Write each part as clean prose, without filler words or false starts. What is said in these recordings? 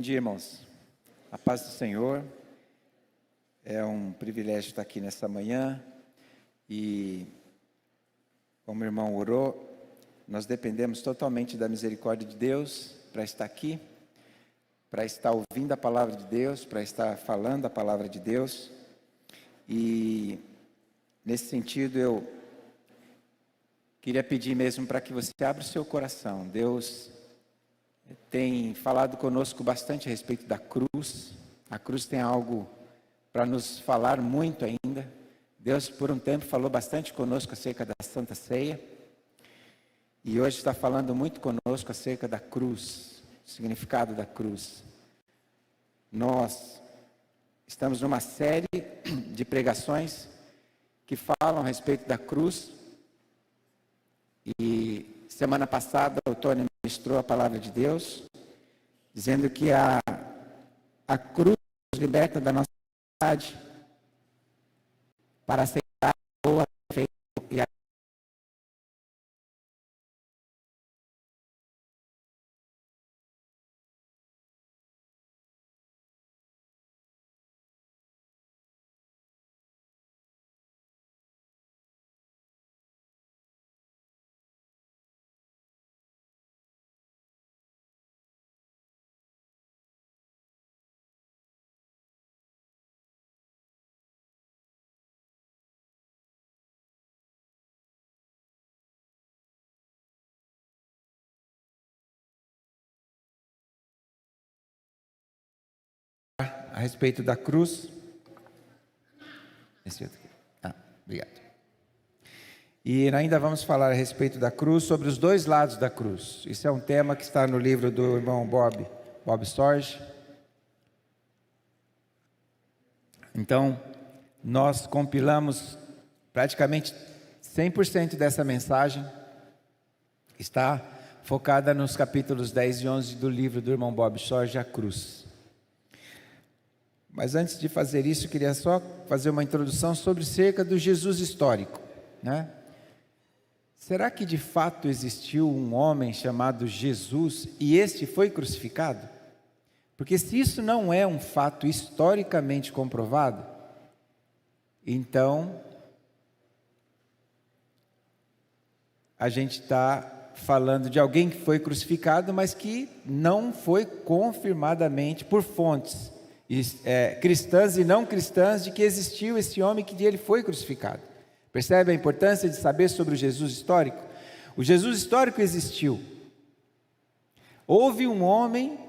Bom dia, irmãos. A paz do Senhor. É um privilégio estar aqui nessa manhã e, como o irmão orou, nós dependemos totalmente da misericórdia de Deus para estar aqui, para estar ouvindo a palavra de Deus, para estar falando a palavra de Deus. E, nesse sentido, eu queria pedir mesmo para que você abra o seu coração. Deus tem falado conosco bastante a respeito da cruz. A cruz tem algo para nos falar muito ainda. Deus, por um tempo, falou bastante conosco acerca da Santa Ceia. E hoje está falando muito conosco acerca da cruz, o significado da cruz. Nós estamos numa série de pregações que falam a respeito da cruz. E semana passada o Tony ministrou a palavra de Deus, dizendo que a cruz nos liberta da nossa vontade para aceitar a boa, perfeita e a respeito da cruz. Obrigado. E ainda vamos falar a respeito da cruz, sobre os dois lados da cruz. Isso é um tema que está no livro do irmão Bob Sorge. Então, nós compilamos praticamente 100% dessa mensagem, está focada nos capítulos 10 e 11 do livro do irmão Bob Sorge, A Cruz. Mas antes de fazer isso, eu queria só fazer uma introdução sobre cerca do Jesus histórico, né? Será que de fato existiu um homem chamado Jesus e este foi crucificado? Porque se isso não é um fato historicamente comprovado, então a gente está falando de alguém que foi crucificado, mas que não foi confirmadamente por fontes cristãs e não cristãs de que existiu esse homem que ele foi crucificado. Percebe a importância de saber sobre o Jesus histórico? O Jesus histórico existiu. Houve um homem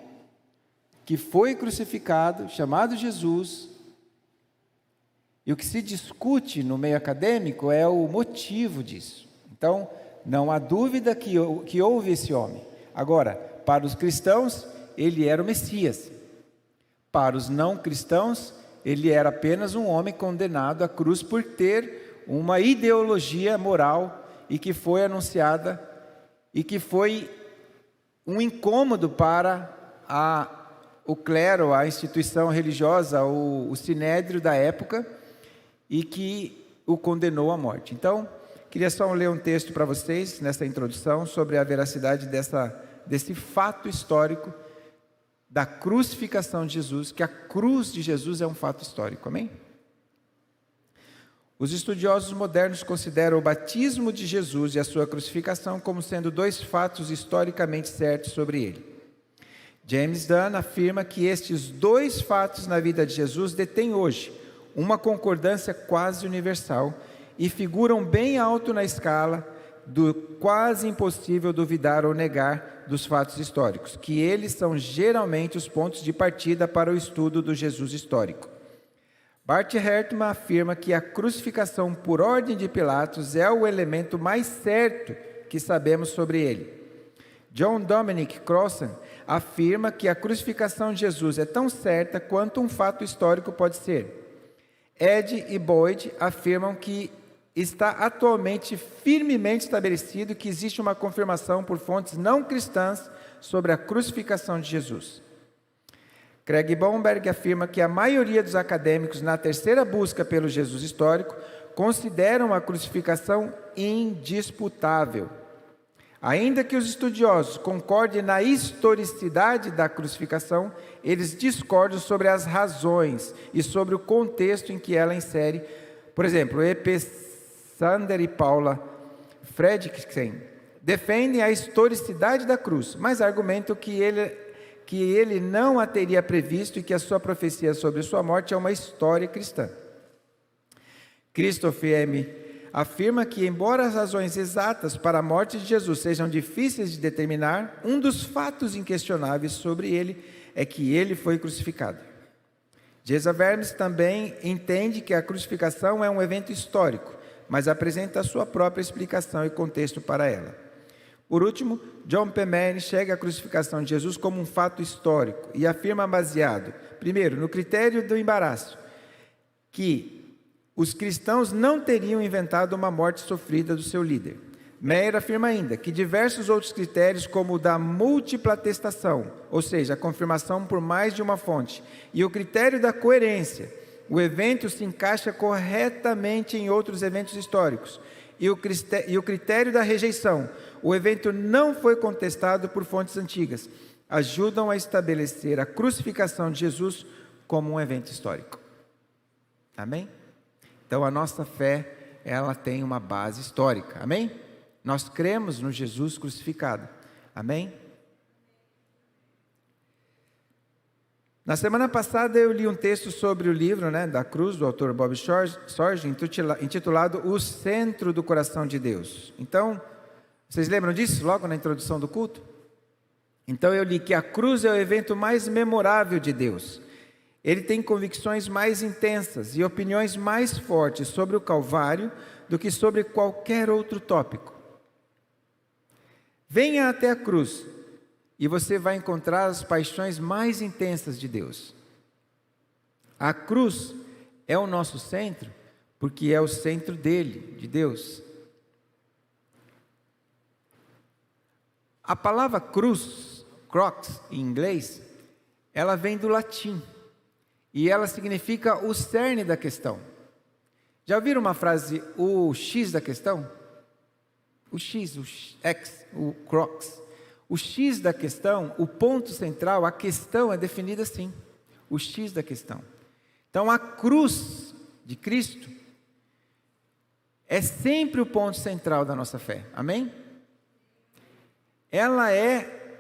que foi crucificado, chamado Jesus, e o que se discute no meio acadêmico é o motivo disso. Então, não há dúvida que houve esse homem. Agora, para os cristãos, ele era o Messias. Para os não cristãos, ele era apenas um homem condenado à cruz por ter uma ideologia moral e que foi anunciada e que foi um incômodo para o clero, a instituição religiosa, o sinédrio da época, e que o condenou à morte. Então, queria só ler um texto para vocês nessa introdução sobre a veracidade desse fato histórico da crucificação de Jesus, que a cruz de Jesus é um fato histórico, amém? Os estudiosos modernos consideram o batismo de Jesus e a sua crucificação como sendo dois fatos historicamente certos sobre ele. James Dunn afirma que estes dois fatos na vida de Jesus detêm hoje uma concordância quase universal e figuram bem alto na escala do quase impossível duvidar ou negar dos fatos históricos, que eles são geralmente os pontos de partida para o estudo do Jesus histórico. Bart Ehrman afirma que a crucificação por ordem de Pilatos é o elemento mais certo que sabemos sobre ele. John Dominic Crossan afirma que a crucificação de Jesus é tão certa quanto um fato histórico pode ser. Ed e Boyd afirmam que está atualmente firmemente estabelecido que existe uma confirmação por fontes não cristãs sobre a crucificação de Jesus. Craig Bomberg afirma que a maioria dos acadêmicos, na terceira busca pelo Jesus histórico, consideram a crucificação indisputável. Ainda que os estudiosos concordem na historicidade da crucificação, eles discordam sobre as razões e sobre o contexto em que ela insere. Por exemplo, E.P. Sander e Paula Fredriksen defendem a historicidade da cruz, mas argumentam que ele não a teria previsto e que a sua profecia sobre sua morte é uma história cristã. Christopher M. afirma que, embora as razões exatas para a morte de Jesus sejam difíceis de determinar, um dos fatos inquestionáveis sobre ele é que ele foi crucificado. Geza Vermes também entende que a crucificação é um evento histórico, mas apresenta a sua própria explicação e contexto para ela. Por último, John P. Mann enxerga a crucificação de Jesus como um fato histórico e afirma baseado, primeiro, no critério do embaraço, que os cristãos não teriam inventado uma morte sofrida do seu líder. Meyer afirma ainda que diversos outros critérios, como o da múltipla atestação, ou seja, a confirmação por mais de uma fonte, e o critério da coerência, o evento se encaixa corretamente em outros eventos históricos, e o critério da rejeição, o evento não foi contestado por fontes antigas, ajudam a estabelecer a crucificação de Jesus como um evento histórico. Amém? Então, a nossa fé, ela tem uma base histórica. Amém? Nós cremos no Jesus crucificado. Amém? Na semana passada, eu li um texto sobre o livro da cruz, do autor Bob Sorge, intitulado O Centro do Coração de Deus. Então, vocês lembram disso, logo na introdução do culto? Então, eu li que a cruz é o evento mais memorável de Deus. Ele tem convicções mais intensas e opiniões mais fortes sobre o Calvário do que sobre qualquer outro tópico. Venha até a cruz e você vai encontrar as paixões mais intensas de Deus. A cruz é o nosso centro, porque é o centro dele, de Deus. A palavra cruz, cross em inglês, ela vem do latim. E ela significa o cerne da questão. Já ouviram uma frase, o X da questão? O X, o X, o crux. O X da questão, o ponto central, a questão é definida assim. O X da questão. Então, a cruz de Cristo é sempre o ponto central da nossa fé. Amém? Ela é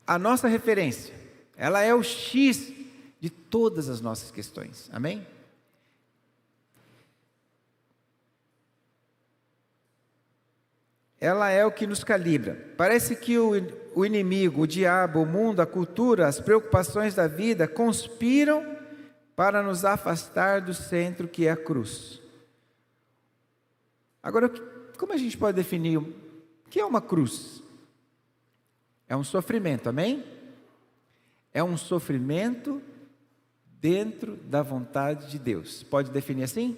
a nossa referência. Ela é o X de todas as nossas questões. Amém? Ela é o que nos calibra. Parece que o inimigo, o diabo, o mundo, a cultura, as preocupações da vida conspiram para nos afastar do centro que é a cruz. Agora, como a gente pode definir o que é uma cruz? É um sofrimento, amém? É um sofrimento dentro da vontade de Deus. Pode definir assim?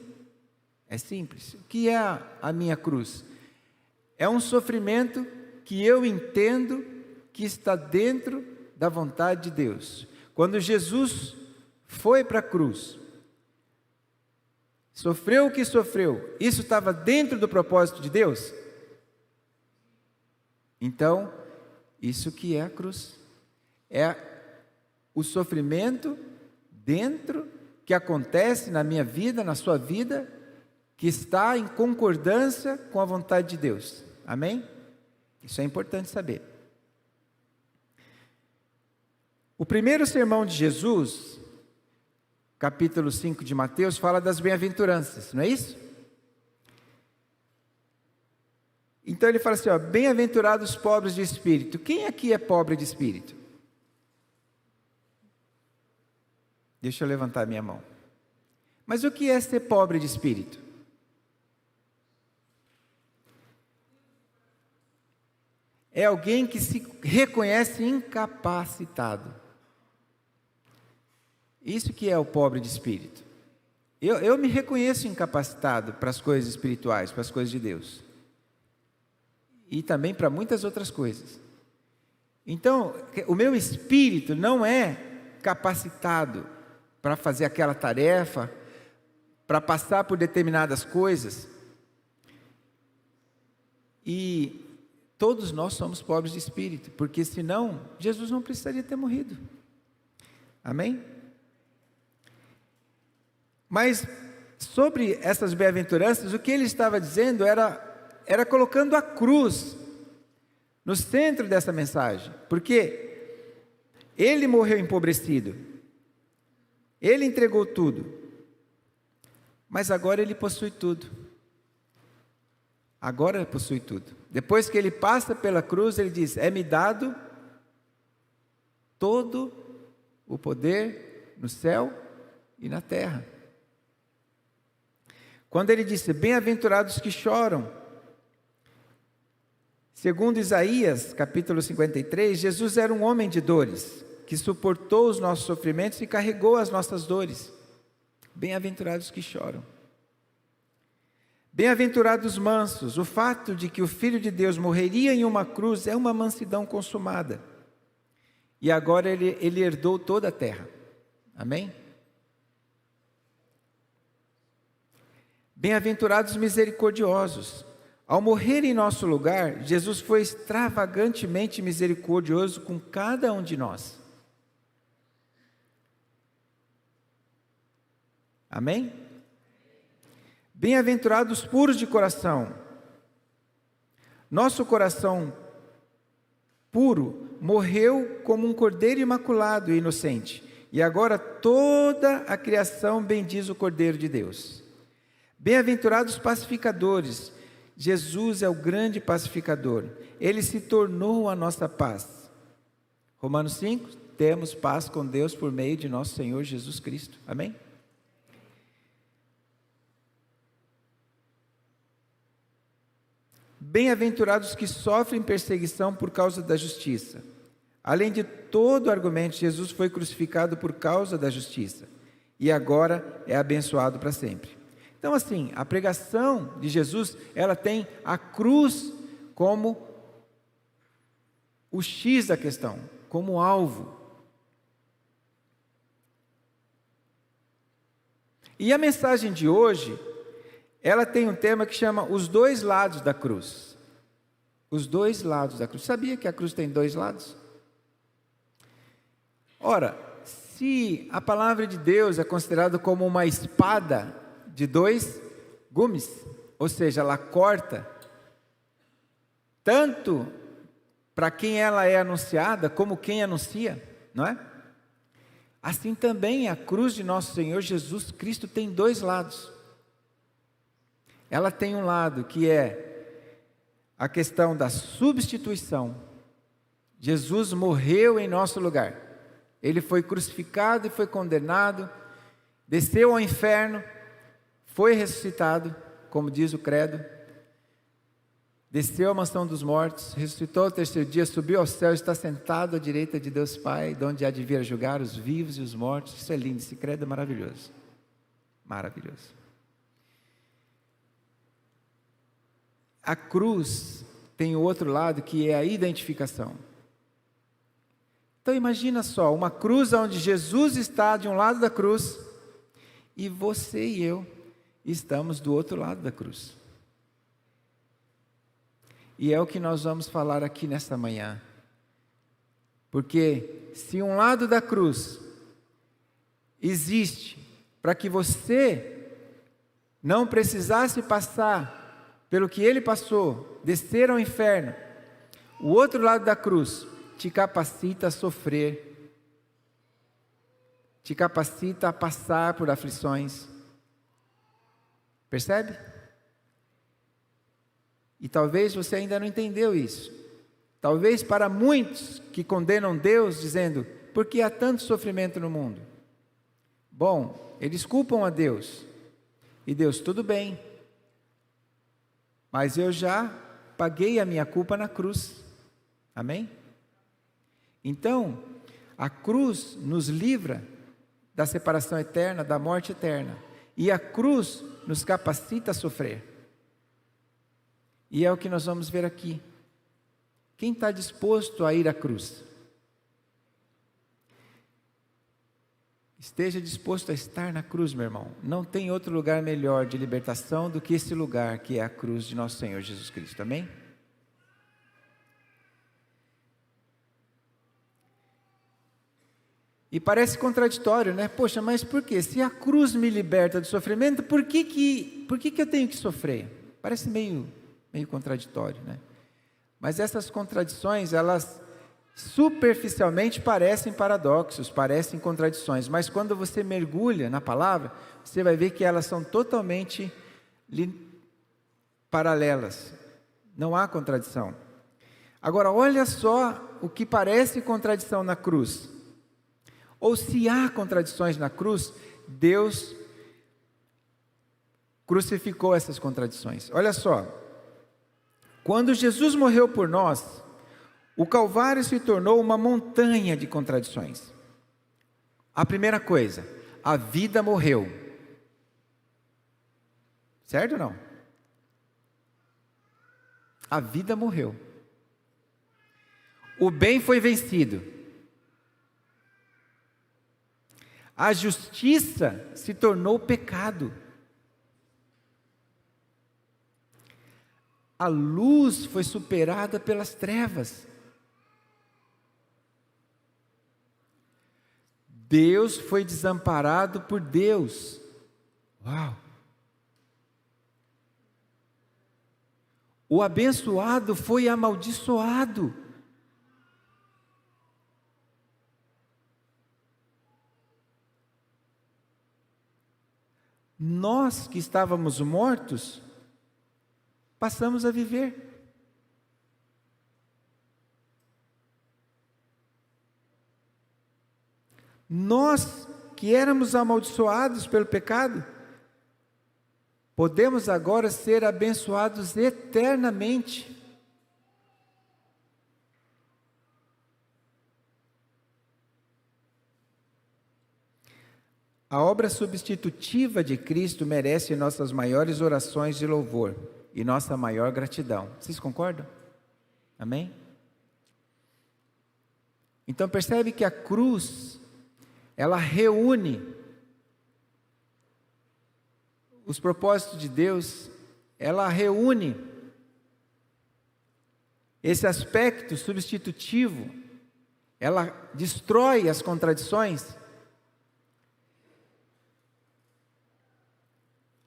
É simples. O que é a minha cruz? É um sofrimento que eu entendo que está dentro da vontade de Deus. Quando Jesus foi para a cruz, sofreu o que sofreu, isso estava dentro do propósito de Deus? Então, isso que é a cruz. É o sofrimento dentro, que acontece na minha vida, na sua vida, que está em concordância com a vontade de Deus. Amém? Isso é importante saber. O primeiro sermão de Jesus, capítulo 5 de Mateus, fala das bem-aventuranças, não é isso? Então ele fala assim, bem-aventurados os pobres de espírito. Quem aqui é pobre de espírito? Deixa eu levantar minha mão. Mas o que é ser pobre de espírito? É alguém que se reconhece incapacitado. Isso que é o pobre de espírito. Eu me reconheço incapacitado para as coisas espirituais, para as coisas de Deus. E também para muitas outras coisas. Então, o meu espírito não é capacitado para fazer aquela tarefa, para passar por determinadas coisas. E Todos nós somos pobres de espírito, porque senão Jesus não precisaria ter morrido. Amém? Mas sobre essas bem-aventuranças, o que ele estava dizendo era colocando a cruz no centro dessa mensagem, porque ele morreu empobrecido, ele entregou tudo, mas agora ele possui tudo. Agora ele possui tudo. Depois que ele passa pela cruz, ele diz: é-me dado todo o poder no céu e na terra. Quando ele disse: bem-aventurados que choram, segundo Isaías, capítulo 53, Jesus era um homem de dores, que suportou os nossos sofrimentos e carregou as nossas dores. Bem-aventurados que choram. Bem-aventurados mansos. O fato de que o Filho de Deus morreria em uma cruz é uma mansidão consumada. E agora ele herdou toda a terra. Amém? Bem-aventurados misericordiosos. Ao morrer em nosso lugar, Jesus foi extravagantemente misericordioso com cada um de nós. Amém? Bem-aventurados puros de coração. Nosso coração puro morreu como um cordeiro imaculado e inocente, e agora toda a criação bendiz o Cordeiro de Deus. Bem-aventurados pacificadores. Jesus é o grande pacificador. Ele se tornou a nossa paz. Romanos 5, temos paz com Deus por meio de nosso Senhor Jesus Cristo. Amém? Bem-aventurados que sofrem perseguição por causa da justiça. Além de todo argumento, Jesus foi crucificado por causa da justiça, e agora é abençoado para sempre. Então, assim, a pregação de Jesus, ela tem a cruz como o X da questão, como alvo. E a mensagem de hoje, ela tem um tema que chama os dois lados da cruz. Os dois lados da cruz. Sabia que a cruz tem dois lados? Ora, se a palavra de Deus é considerada como uma espada de dois gumes, ou seja, ela corta tanto para quem ela é anunciada, como quem anuncia, não é? Assim também a cruz de nosso Senhor Jesus Cristo tem dois lados. Ela tem um lado que é a questão da substituição. Jesus morreu em nosso lugar. Ele foi crucificado e foi condenado, desceu ao inferno, foi ressuscitado, como diz o credo, desceu à mansão dos mortos, ressuscitou ao terceiro dia, subiu ao céu, está sentado à direita de Deus Pai, de onde há de vir a julgar os vivos e os mortos. Isso é lindo, esse credo é maravilhoso. Maravilhoso. A cruz tem o outro lado, que é a identificação. Então imagina só, uma cruz onde Jesus está de um lado da cruz, e você e eu estamos do outro lado da cruz. E é o que nós vamos falar aqui nesta manhã. Porque se um lado da cruz existe para que você não precisasse passar pelo que ele passou, descer ao inferno, o outro lado da cruz te capacita a sofrer, te capacita a passar por aflições. Percebe? E talvez você ainda não entendeu isso. Talvez para muitos que condenam Deus, dizendo: por que há tanto sofrimento no mundo? Bom, eles culpam a Deus. E Deus, tudo bem, mas eu já paguei a minha culpa na cruz. Amém? Então, a cruz nos livra da separação eterna, da morte eterna. E a cruz nos capacita a sofrer. E é o que nós vamos ver aqui. Quem está disposto a ir à cruz? Esteja disposto a estar na cruz, meu irmão. Não tem outro lugar melhor de libertação do que esse lugar, que é a cruz de nosso Senhor Jesus Cristo. Amém? E parece contraditório, né? Poxa, mas por quê? Se a cruz me liberta do sofrimento, por que eu tenho que sofrer? Parece meio contraditório, né? Mas essas contradições, elas superficialmente parecem paradoxos, parecem contradições, mas quando você mergulha na palavra, você vai ver que elas são totalmente paralelas, não há contradição. Agora, olha só o que parece contradição na cruz, ou se há contradições na cruz, Deus crucificou essas contradições. Olha só, quando Jesus morreu por nós, o Calvário se tornou uma montanha de contradições. A primeira coisa, a vida morreu. Certo ou não? A vida morreu. O bem foi vencido. A justiça se tornou pecado. A luz foi superada pelas trevas. Deus foi desamparado por Deus. Uau! O abençoado foi amaldiçoado. Nós que estávamos mortos, passamos a viver. Nós que éramos amaldiçoados pelo pecado, podemos agora ser abençoados eternamente. A obra substitutiva de Cristo merece nossas maiores orações de louvor e nossa maior gratidão. Vocês concordam? Amém? Então percebe que a cruz, ela reúne os propósitos de Deus, ela reúne esse aspecto substitutivo, ela destrói as contradições.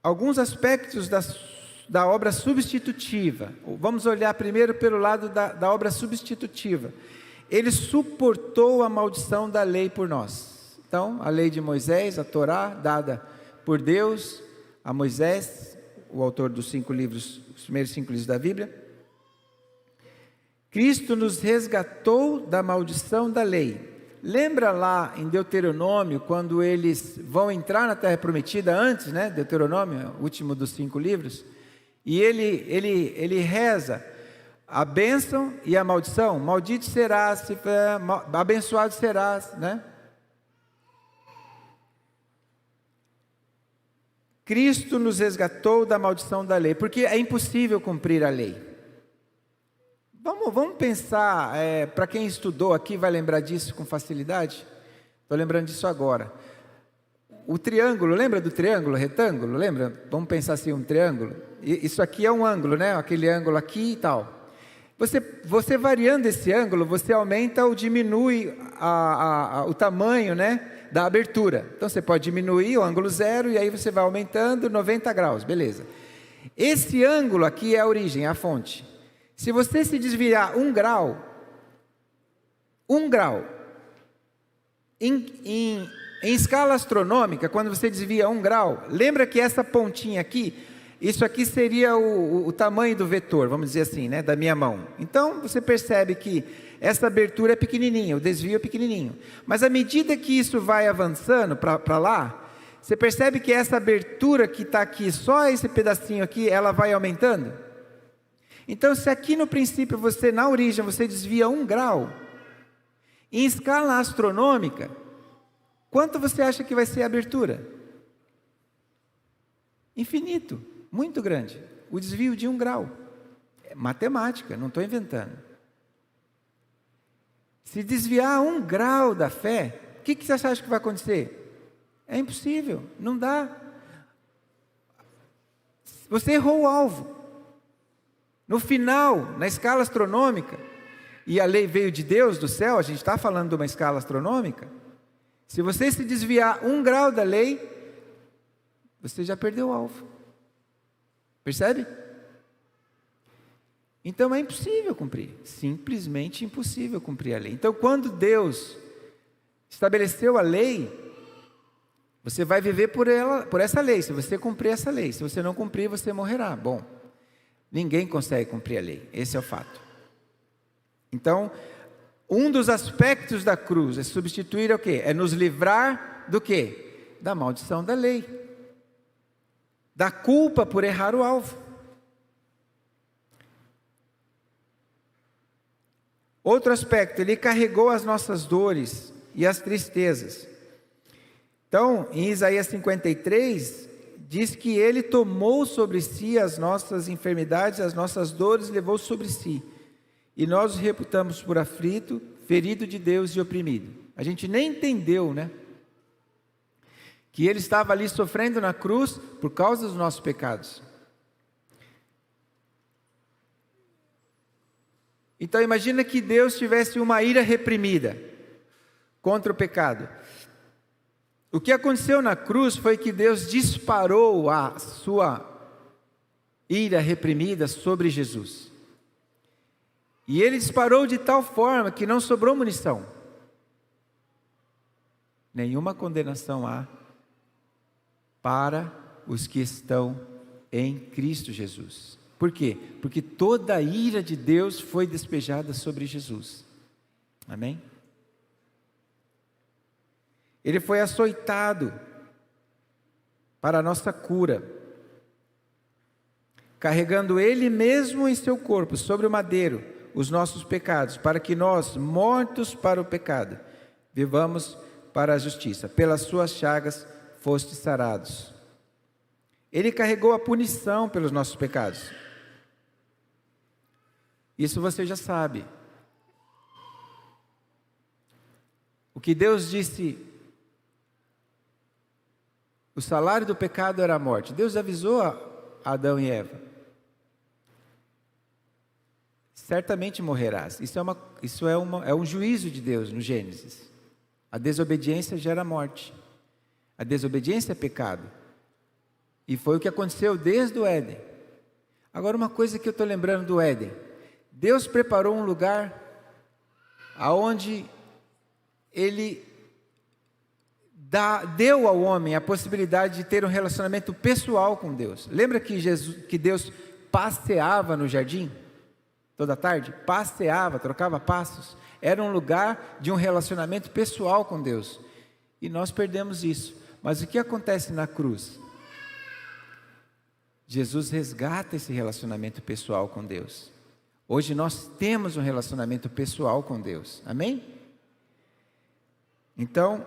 Alguns aspectos da obra substitutiva, vamos olhar primeiro pelo lado da obra substitutiva. Ele suportou a maldição da lei por nós. Então, a lei de Moisés, a Torá, dada por Deus a Moisés, o autor dos 5 livros, os primeiros 5 livros da Bíblia. Cristo nos resgatou da maldição da lei. Lembra lá em Deuteronômio, quando eles vão entrar na Terra Prometida antes, né? Deuteronômio, o último dos 5 livros, e ele reza a bênção e a maldição. Maldito serás, abençoado serás, né? Cristo nos resgatou da maldição da lei, porque é impossível cumprir a lei. Vamos pensar, para quem estudou aqui vai lembrar disso com facilidade. Estou lembrando disso agora. O triângulo, lembra do triângulo, retângulo? Lembra? Vamos pensar assim, um triângulo. Isso aqui é um ângulo, né? Aquele ângulo aqui e tal. Você variando esse ângulo, você aumenta ou diminui o tamanho, né, da abertura. Então você pode diminuir o ângulo 0 e aí você vai aumentando 90 graus, beleza. Esse ângulo aqui é a origem, a fonte. Se você se desviar 1 grau, em escala astronômica, quando você desvia 1 grau, lembra que essa pontinha aqui, isso aqui seria o tamanho do vetor, vamos dizer assim, né, da minha mão. Então você percebe que essa abertura é pequenininha, o desvio é pequenininho. Mas à medida que isso vai avançando para lá, você percebe que essa abertura que está aqui, só esse pedacinho aqui, ela vai aumentando? Então, se aqui no princípio, na origem, você desvia 1 grau, em escala astronômica, quanto você acha que vai ser a abertura? Infinito, muito grande. O desvio de 1 grau. É matemática, não estou inventando. Se desviar 1 grau da fé, o que você acha que vai acontecer? É impossível, não dá. Você errou o alvo. No final, na escala astronômica, e a lei veio de Deus, do céu, a gente está falando de uma escala astronômica, Se você se desviar 1 grau da lei, você já perdeu o alvo. Percebe? Então é impossível cumprir, simplesmente impossível cumprir a lei. Então, quando Deus estabeleceu a lei, você vai viver por ela, por essa lei, se você cumprir essa lei. Se você não cumprir, você morrerá. Bom, ninguém consegue cumprir a lei, esse é o fato. Então, um dos aspectos da cruz é substituir o quê? É nos livrar do quê? Da maldição da lei, da culpa por errar o alvo. Outro aspecto, ele carregou as nossas dores e as tristezas. Então, em Isaías 53, diz que ele tomou sobre si as nossas enfermidades, as nossas dores, levou sobre si. E nós o reputamos por aflito, ferido de Deus e oprimido. A gente nem entendeu, né? Que ele estava ali sofrendo na cruz por causa dos nossos pecados. Então imagina que Deus tivesse uma ira reprimida contra o pecado. O que aconteceu na cruz foi que Deus disparou a sua ira reprimida sobre Jesus. E ele disparou de tal forma que não sobrou munição. Nenhuma condenação há para os que estão em Cristo Jesus. Por quê? Porque toda a ira de Deus foi despejada sobre Jesus. Amém? Ele foi açoitado para a nossa cura, carregando Ele mesmo em seu corpo, sobre o madeiro, os nossos pecados, para que nós, mortos para o pecado, vivamos para a justiça. Pelas suas chagas fostes sarados. Ele carregou a punição pelos nossos pecados. Isso você já sabe. O que Deus disse, o salário do pecado era a morte. Deus avisou a Adão e Eva: certamente morrerás. Isso é um juízo de Deus no Gênesis. A desobediência gera morte. A desobediência é pecado. E foi o que aconteceu desde o Éden. Agora, uma coisa que eu estou lembrando do Éden: Deus preparou um lugar aonde Ele deu ao homem a possibilidade de ter um relacionamento pessoal com Deus. Lembra que Deus passeava no jardim? Toda tarde? Passeava, trocava passos. Era um lugar de um relacionamento pessoal com Deus. E nós perdemos isso. Mas o que acontece na cruz? Jesus resgata esse relacionamento pessoal com Deus. Hoje nós temos um relacionamento pessoal com Deus. Amém? Então,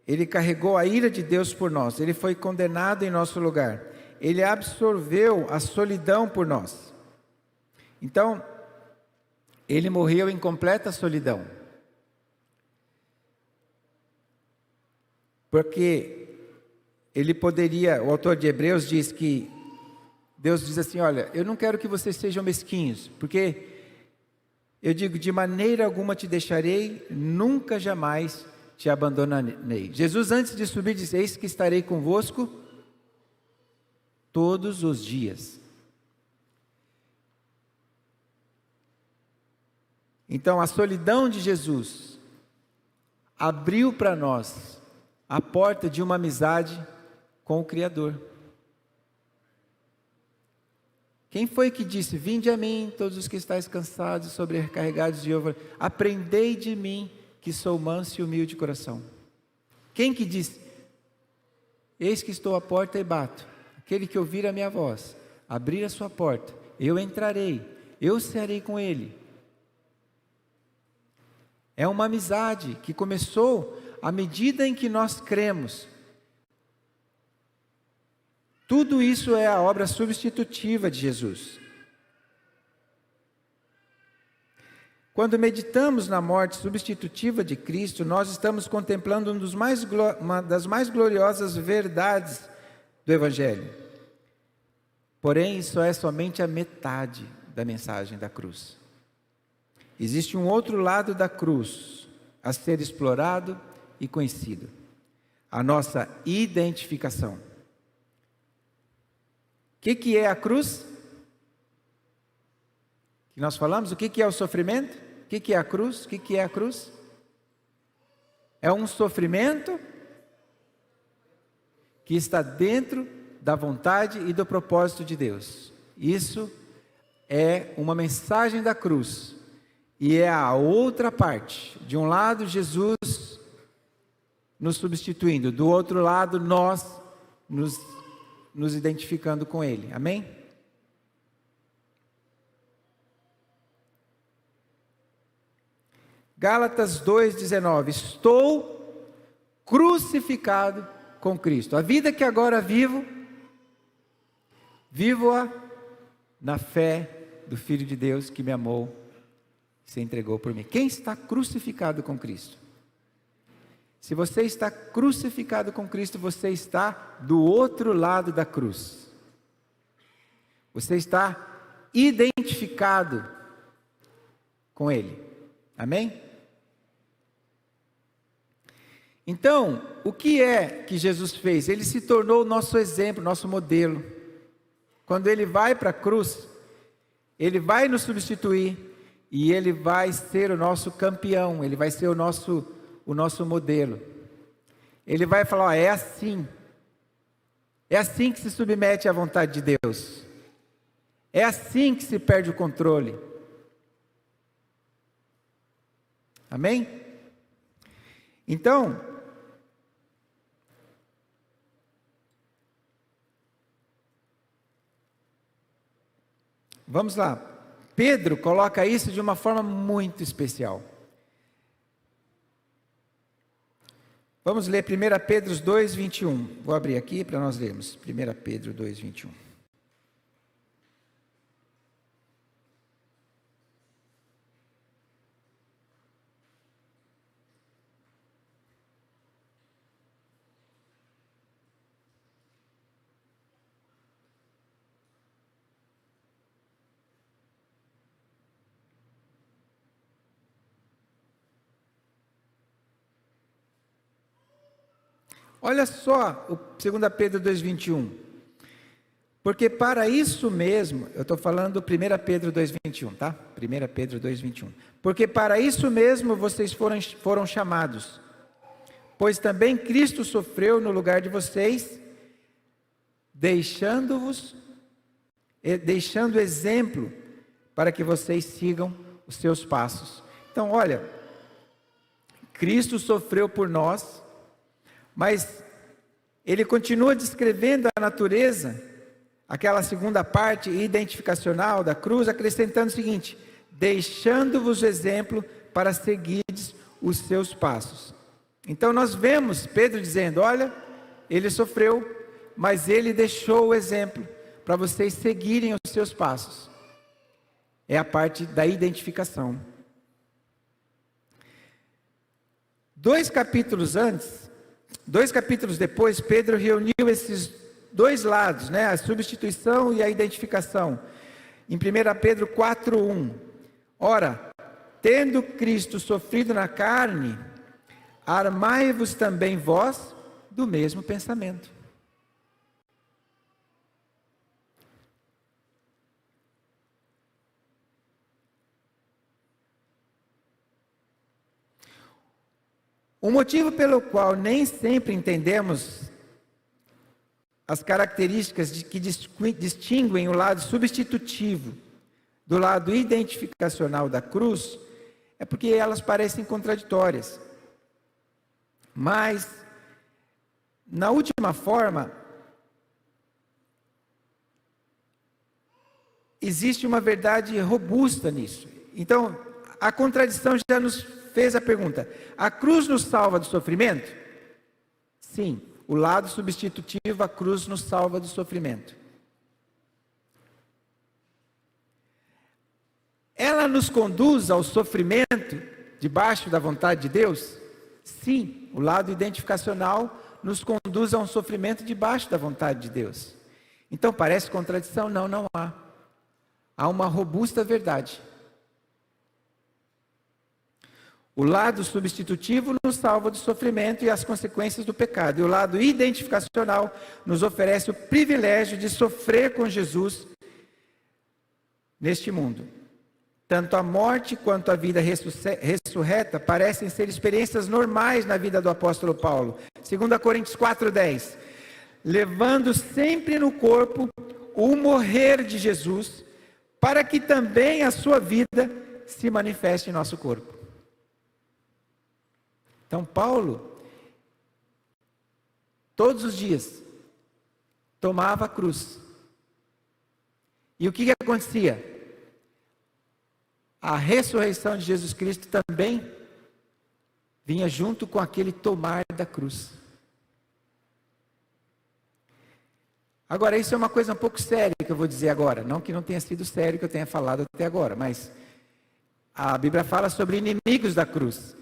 Ele carregou a ira de Deus por nós. Ele foi condenado em nosso lugar. Ele absorveu a solidão por nós. Então, Ele morreu em completa solidão. Porque Ele poderia, o autor de Hebreus diz que Deus diz assim: olha, eu não quero que vocês sejam mesquinhos, porque eu digo, de maneira alguma te deixarei, nunca jamais te abandonarei. Jesus, antes de subir, disse: eis que estarei convosco todos os dias. Então, a solidão de Jesus abriu para nós a porta de uma amizade com o Criador. Quem foi que disse: vinde a mim, todos os que estáis cansados e sobrecarregados de eu, aprendei de mim, que sou manso e humilde de coração. Quem que disse: eis que estou à porta e bato, aquele que ouvir a minha voz, abrir a sua porta, eu entrarei, eu cearei com ele. É uma amizade que começou à medida em que nós cremos. Tudo isso é a obra substitutiva de Jesus. Quando meditamos na morte substitutiva de Cristo, nós estamos contemplando uma das mais gloriosas verdades do Evangelho. Porém, isso é somente a metade da mensagem da cruz. Existe um outro lado da cruz, a ser explorado e conhecido. A nossa identificação. O que é a cruz? Que nós falamos, o que é o sofrimento? O que é a cruz? O que é a cruz? É um sofrimento que está dentro da vontade e do propósito de Deus. Isso é uma mensagem da cruz. E é a outra parte. De um lado, Jesus nos substituindo. Do outro lado, nós nos identificando com Ele. Amém? Gálatas 2,19. Estou crucificado com Cristo. A vida que agora vivo, vivo-a na fé do Filho de Deus que me amou, se entregou por mim. Quem está crucificado com Cristo? Se você está crucificado com Cristo, você está do outro lado da cruz. Você está identificado com Ele. Amém? Então, o que é que Jesus fez? Ele se tornou o nosso exemplo, nosso modelo. Quando Ele vai para a cruz, Ele vai nos substituir e Ele vai ser o nosso campeão, Ele vai ser o nosso modelo. Ele vai falar, ó, é assim que se submete à vontade de Deus, é assim que se perde o controle. Amém? Então, vamos lá. Pedro coloca isso de uma forma muito especial. Vamos ler 1 Pedro 2,21. Vou abrir aqui para nós lermos. 1 Pedro 2,21. Olha só o 2 Pedro 2,21. Porque para isso mesmo, eu estou falando do 1 Pedro 2,21, tá? 1 Pedro 2,21. Porque para isso mesmo vocês foram chamados. Pois também Cristo sofreu no lugar de vocês, deixando exemplo para que vocês sigam os seus passos. Então, olha, Cristo sofreu por nós, mas Ele continua descrevendo a natureza, aquela segunda parte identificacional da cruz, acrescentando o seguinte: deixando-vos exemplo para seguirdes os seus passos. Então nós vemos Pedro dizendo, olha, Ele sofreu, mas Ele deixou o exemplo para vocês seguirem os seus passos. É a parte da identificação. 2 capítulos depois, Pedro reuniu esses dois lados, né? A substituição e a identificação. Em 1 Pedro 4,1. Ora, tendo Cristo sofrido na carne, armai-vos também vós do mesmo pensamento. O motivo pelo qual nem sempre entendemos as características que distinguem o lado substitutivo do lado identificacional da cruz é porque elas parecem contraditórias. Mas, na última forma, existe uma verdade robusta nisso. Então, a contradição já nos fez a pergunta: a cruz nos salva do sofrimento? Sim, o lado substitutivo, a cruz nos salva do sofrimento. Ela nos conduz ao sofrimento debaixo da vontade de Deus? Sim, o lado identificacional nos conduz a um sofrimento debaixo da vontade de Deus. Então parece contradição? Não, não há. Há uma robusta verdade. O lado substitutivo nos salva do sofrimento e as consequências do pecado. E o lado identificacional nos oferece o privilégio de sofrer com Jesus neste mundo. Tanto a morte quanto a vida ressurreta parecem ser experiências normais na vida do apóstolo Paulo. 2 Coríntios 4:10. Levando sempre no corpo o morrer de Jesus, para que também a sua vida se manifeste em nosso corpo. Então Paulo, todos os dias, tomava a cruz. E o que acontecia? A ressurreição de Jesus Cristo também vinha junto com aquele tomar da cruz. Agora, isso é uma coisa um pouco séria que eu vou dizer agora. Não que não tenha sido sério que eu tenha falado até agora, mas a Bíblia fala sobre inimigos da cruz.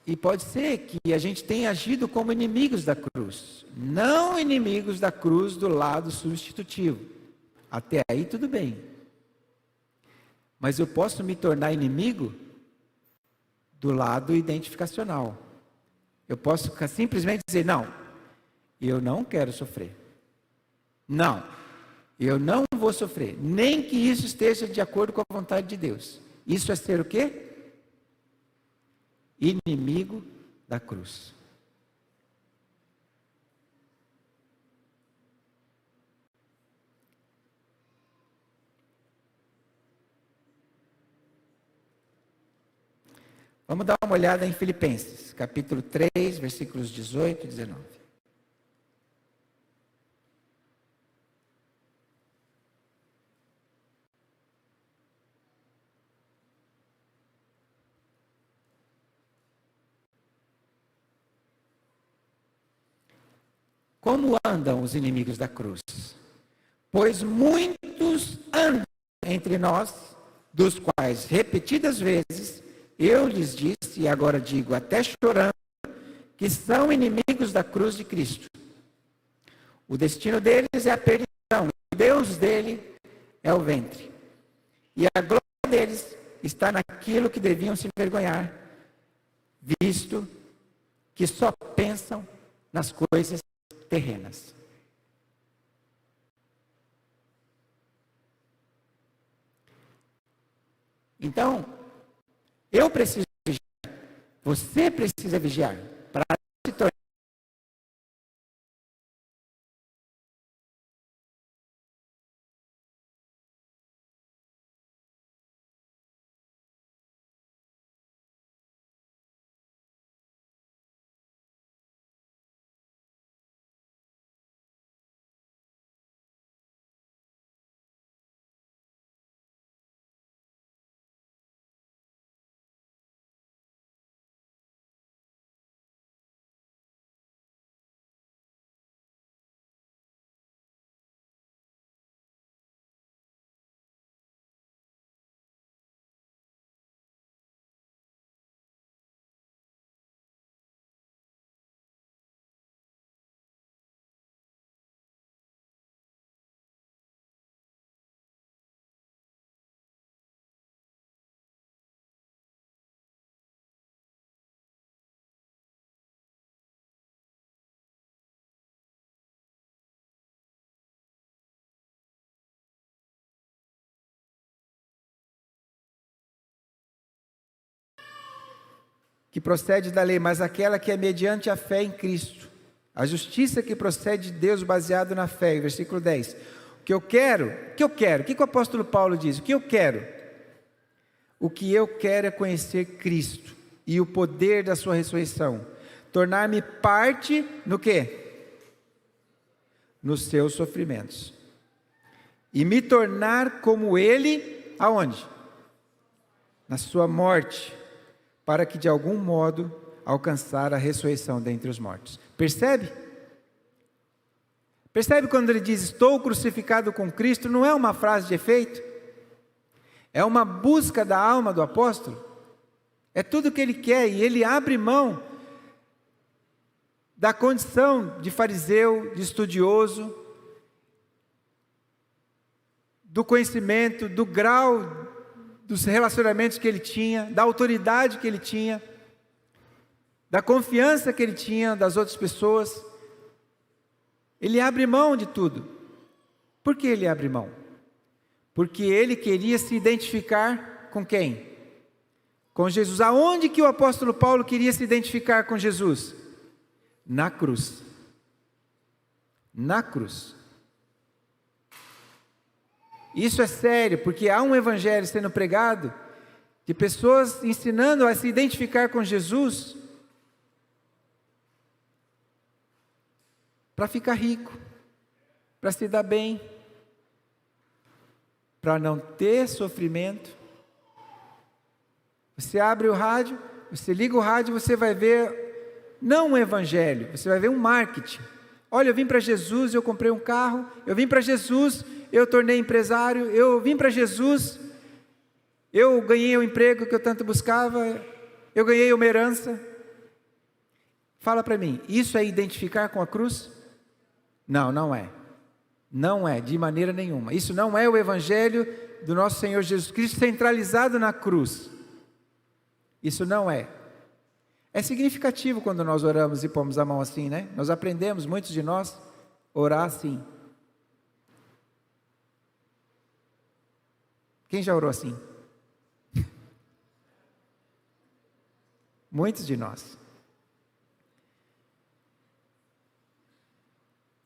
E pode ser que a gente tenha agido como inimigos da cruz. Não inimigos da cruz do lado substitutivo. Até aí tudo bem. Mas eu posso me tornar inimigo do lado identificacional. Eu posso simplesmente dizer, não, eu não quero sofrer. Não, eu não vou sofrer. Nem que isso esteja de acordo com a vontade de Deus. Isso é ser o quê? Inimigo da cruz. Vamos dar uma olhada em Filipenses, capítulo 3, versículos 18 e 19. Como andam os inimigos da cruz? Pois muitos andam entre nós, dos quais repetidas vezes eu lhes disse, e agora digo até chorando, que são inimigos da cruz de Cristo. O destino deles é a perdição, o Deus dele é o ventre. E a glória deles está naquilo que deviam se envergonhar, visto que só pensam nas coisas terrenas. Então, eu preciso vigiar, você precisa vigiar, para se tornar. Que procede da lei, mas aquela que é mediante a fé em Cristo. A justiça que procede de Deus baseado na fé. Versículo 10. O que eu quero? O que o apóstolo Paulo diz? O que eu quero? O que eu quero é conhecer Cristo e o poder da sua ressurreição. Tornar-me parte no quê? Nos seus sofrimentos. E me tornar como Ele, aonde? Na sua morte, para que de algum modo alcançar a ressurreição dentre os mortos. Percebe? Percebe quando ele diz, estou crucificado com Cristo, não é uma frase de efeito? É uma busca da alma do apóstolo? É tudo o que ele quer, e ele abre mão da condição de fariseu, de estudioso, do conhecimento, do grau dos relacionamentos que ele tinha, da autoridade que ele tinha, da confiança que ele tinha das outras pessoas. Ele abre mão de tudo. Por que ele abre mão? Porque ele queria se identificar com quem? Com Jesus. Aonde que o apóstolo Paulo queria se identificar com Jesus? Na cruz. Na cruz. Isso é sério, porque há um evangelho sendo pregado, de pessoas ensinando a se identificar com Jesus, para ficar rico, para se dar bem, para não ter sofrimento. Você abre o rádio, você liga o rádio, você vai ver, não um evangelho, você vai ver um marketing. Olha, eu vim para Jesus, eu comprei um carro, eu vim para Jesus, eu tornei empresário, eu vim para Jesus, eu ganhei o emprego que eu tanto buscava, eu ganhei uma herança. Fala para mim, isso é identificar com a cruz? Não, não é. Não é, de maneira nenhuma. Isso não é o evangelho do nosso Senhor Jesus Cristo centralizado na cruz. Isso não é. É significativo quando nós oramos e pomos a mão assim, né? Nós aprendemos, muitos de nós, orar assim. Quem já orou assim? Muitos de nós.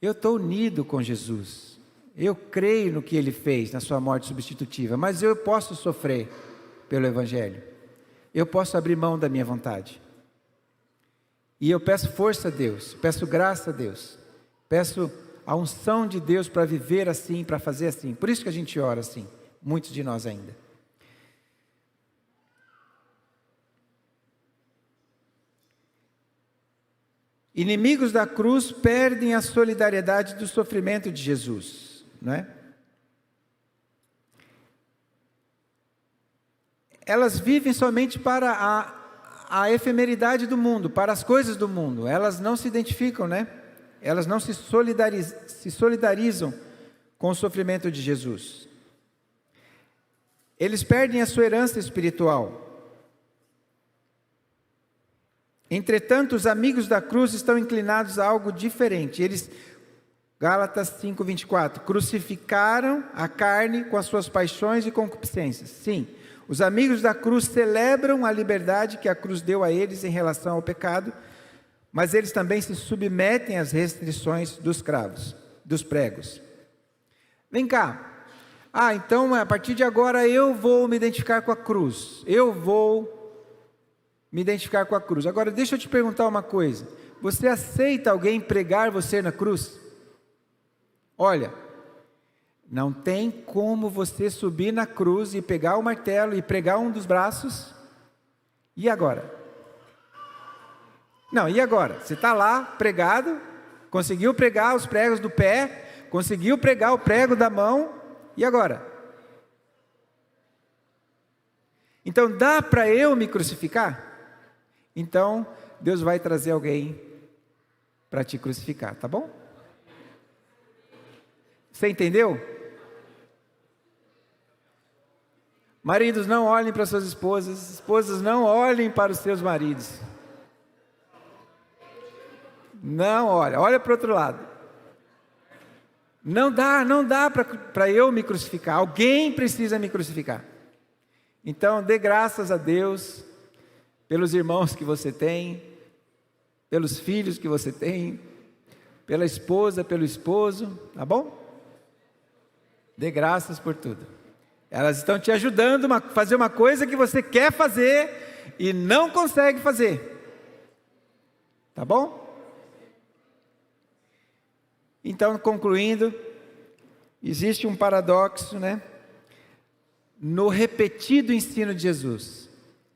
Eu estou unido com Jesus. Eu creio no que Ele fez na sua morte substitutiva, mas eu posso sofrer pelo Evangelho. Eu posso abrir mão da minha vontade. E eu peço força a Deus, peço graça a Deus, peço a unção de Deus para viver assim, para fazer assim. Por isso que a gente ora assim, muitos de nós ainda. Inimigos da cruz perdem a solidariedade do sofrimento de Jesus, não é? Elas vivem somente para a efemeridade do mundo, para as coisas do mundo. Elas não se identificam, né? Elas não se solidarizam com o sofrimento de Jesus. Eles perdem a sua herança espiritual. Entretanto, os amigos da cruz estão inclinados a algo diferente. Eles, Gálatas 5:24, crucificaram a carne com as suas paixões e concupiscências. Sim, os amigos da cruz celebram a liberdade que a cruz deu a eles em relação ao pecado, mas eles também se submetem às restrições dos cravos, dos pregos. Vem cá. Então a partir de agora eu vou me identificar com a cruz. Eu vou me identificar com a cruz. Agora deixa eu te perguntar uma coisa. Você aceita alguém pregar você na cruz? Olha, não tem como você subir na cruz e pegar o martelo e pregar um dos braços. E agora? Não, e agora? Você está lá pregado, conseguiu pregar os pregos do pé, conseguiu pregar o prego da mão, e agora? Então dá para eu me crucificar? Então, Deus vai trazer alguém para te crucificar, tá bom? Você entendeu? Maridos, não olhem para suas esposas, esposas, não olhem para os seus maridos. Não olha para o outro lado. Não dá para eu me crucificar, alguém precisa me crucificar. Então, dê graças a Deus pelos irmãos que você tem, pelos filhos que você tem, pela esposa, pelo esposo, tá bom? Dê graças por tudo. Elas estão te ajudando a fazer uma coisa que você quer fazer e não consegue fazer. Tá bom? Então, concluindo, existe um paradoxo, né? No repetido ensino de Jesus.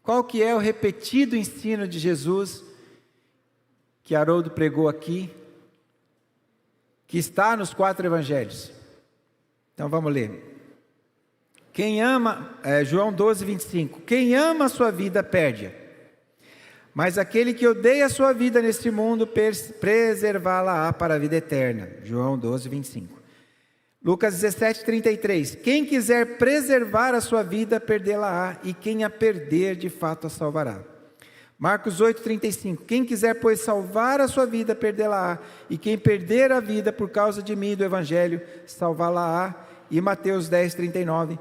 Qual que é o repetido ensino de Jesus que Haroldo pregou aqui, que está nos 4 evangelhos? Então vamos ler. Quem ama, João 12:25, quem ama a sua vida perde-a, mas aquele que odeia a sua vida neste mundo, preservá-la-á para a vida eterna. João 12:25. Lucas 17:33. Quem quiser preservar a sua vida, perdê-la-á, e quem a perder, de fato a salvará. Marcos 8:35. Quem quiser, pois, salvar a sua vida, perdê-la-á, e quem perder a vida por causa de mim e do Evangelho, salvá-la-á. E Mateus 10:39.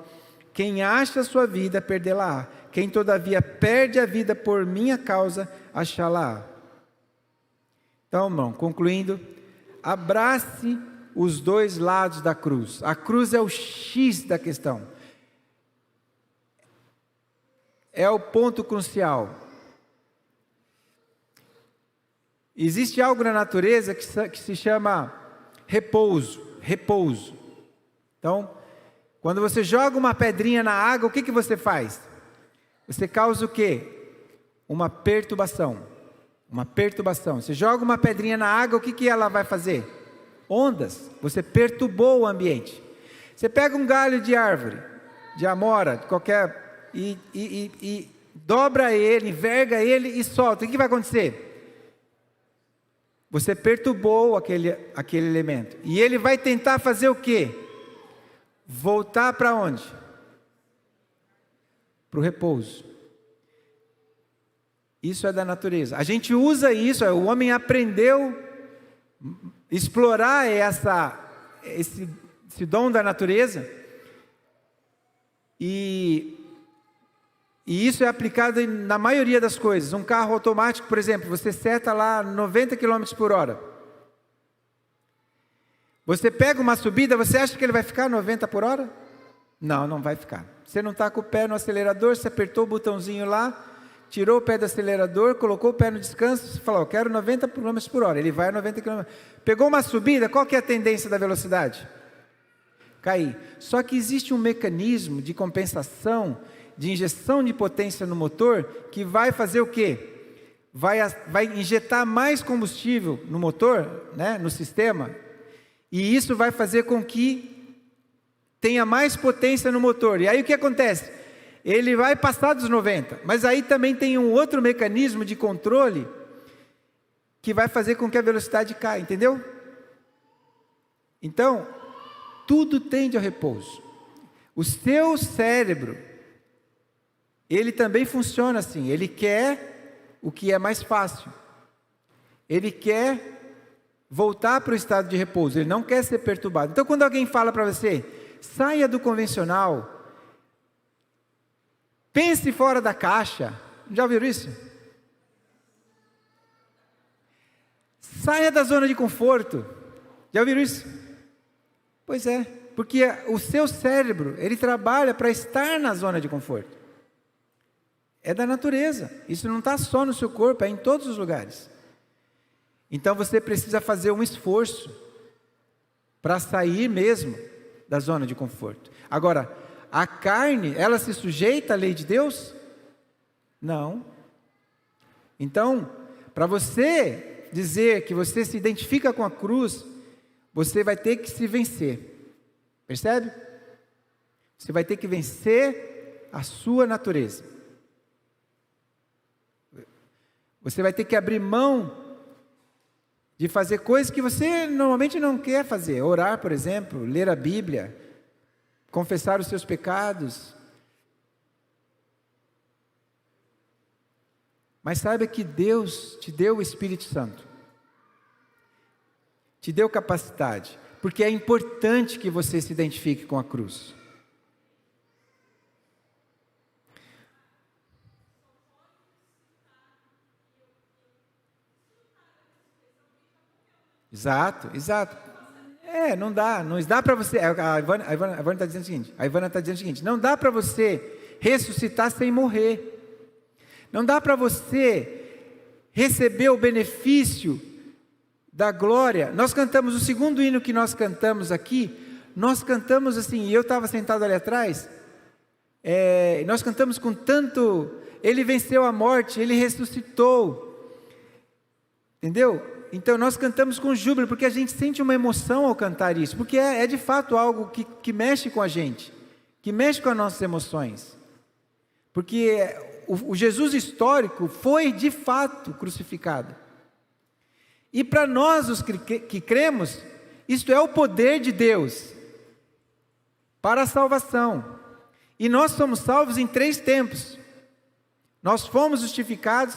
Quem acha a sua vida, perdê-la-á. Quem todavia perde a vida por minha causa, achá-la-á. Então, irmão, concluindo, abrace os dois lados da cruz. A cruz é o X da questão. É o ponto crucial. Existe algo na natureza que se chama repouso. Repouso. Então, quando você joga uma pedrinha na água, o que você faz? Você causa o quê? Uma perturbação. Uma perturbação. Você joga uma pedrinha na água, o que ela vai fazer? Ondas. Você perturbou o ambiente. Você pega um galho de árvore, de amora, de qualquer, e dobra ele, enverga ele e solta. O que vai acontecer? Você perturbou aquele elemento. E ele vai tentar fazer o quê? Voltar para onde? Para o repouso. Isso é da natureza. A gente usa isso, o homem aprendeu a explorar esse dom da natureza. E isso é aplicado na maioria das coisas. Um carro automático, por exemplo, você seta lá 90 km por hora. Você pega uma subida, você acha que ele vai ficar 90 por hora? Não, não vai ficar. Você não está com o pé no acelerador, você apertou o botãozinho lá, tirou o pé do acelerador, colocou o pé no descanso, você falou, eu quero 90 km por hora. Ele vai a 90 km. Pegou uma subida, qual que é a tendência da velocidade? Cair. Só que existe um mecanismo de compensação, de injeção de potência no motor, que vai fazer o quê? Vai injetar mais combustível no motor, né, no sistema, e isso vai fazer com que tenha mais potência no motor. E aí o que acontece? Ele vai passar dos 90, mas aí também tem um outro mecanismo de controle que vai fazer com que a velocidade caia, entendeu? Então, tudo tende ao repouso. O seu cérebro, ele também funciona assim, ele quer o que é mais fácil. Ele quer voltar para o estado de repouso, ele não quer ser perturbado. Então, quando alguém fala para você, saia do convencional, pense fora da caixa, já ouviram isso? Saia da zona de conforto, já ouviram isso? Pois é, porque o seu cérebro, ele trabalha para estar na zona de conforto. É da natureza, isso não está só no seu corpo, é em todos os lugares. Então você precisa fazer um esforço para sair mesmo da zona de conforto. Agora, a carne, ela se sujeita à lei de Deus? Não. Então, para você dizer que você se identifica com a cruz, você vai ter que se vencer. Percebe? Você vai ter que vencer a sua natureza. Você vai ter que abrir mão de fazer coisas que você normalmente não quer fazer. Orar, por exemplo, ler a Bíblia, confessar os seus pecados. Mas saiba que Deus te deu o Espírito Santo. Te deu capacidade. Porque é importante que você se identifique com a cruz. Exato. Não dá para você, a Ivana está dizendo o seguinte, não dá para você ressuscitar sem morrer, não dá para você receber o benefício da glória. Nós cantamos, o segundo hino que nós cantamos aqui, nós cantamos assim, e eu estava sentado ali atrás, nós cantamos com tanto, ele venceu a morte, ele ressuscitou, entendeu? Então nós cantamos com júbilo, porque a gente sente uma emoção ao cantar isso, porque é de fato algo que mexe com a gente, que mexe com as nossas emoções, porque o Jesus histórico foi de fato crucificado, e para nós os que cremos, isto é o poder de Deus, para a salvação. E nós somos salvos em 3 tempos. Nós fomos justificados,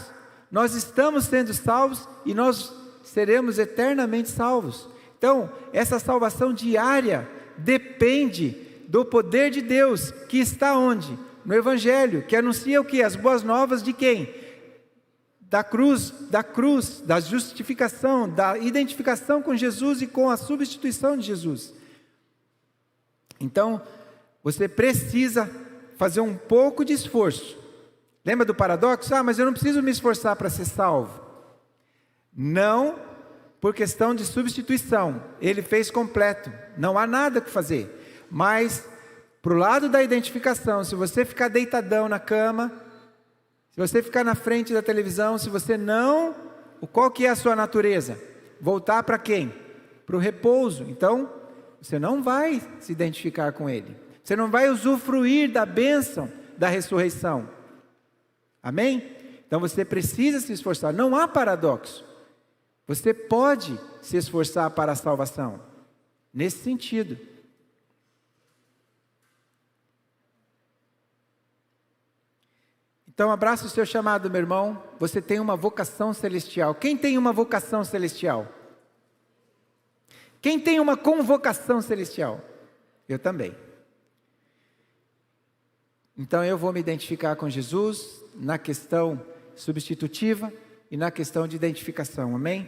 nós estamos sendo salvos e nós seremos eternamente salvos. Então, essa salvação diária depende do poder de Deus, que está onde? No Evangelho, que anuncia o quê? As boas novas de quem? Da cruz, da justificação, da identificação com Jesus e com a substituição de Jesus. Então, você precisa fazer um pouco de esforço. Lembra do paradoxo? Mas eu não preciso me esforçar para ser salvo. Não, por questão de substituição. Ele fez completo. Não há nada que fazer. Mas, para o lado da identificação, se você ficar deitadão na cama, se você ficar na frente da televisão, se você não... Qual que é a sua natureza? Voltar para quem? Para o repouso. Então, você não vai se identificar com Ele. Você não vai usufruir da bênção da ressurreição. Amém? Então você precisa se esforçar. Não há paradoxo. Você pode se esforçar para a salvação. Nesse sentido. Então abraça o seu chamado, meu irmão. Você tem uma vocação celestial. Quem tem uma vocação celestial? Quem tem uma convocação celestial? Eu também. Então eu vou me identificar com Jesus na questão substitutiva e na questão de identificação, amém?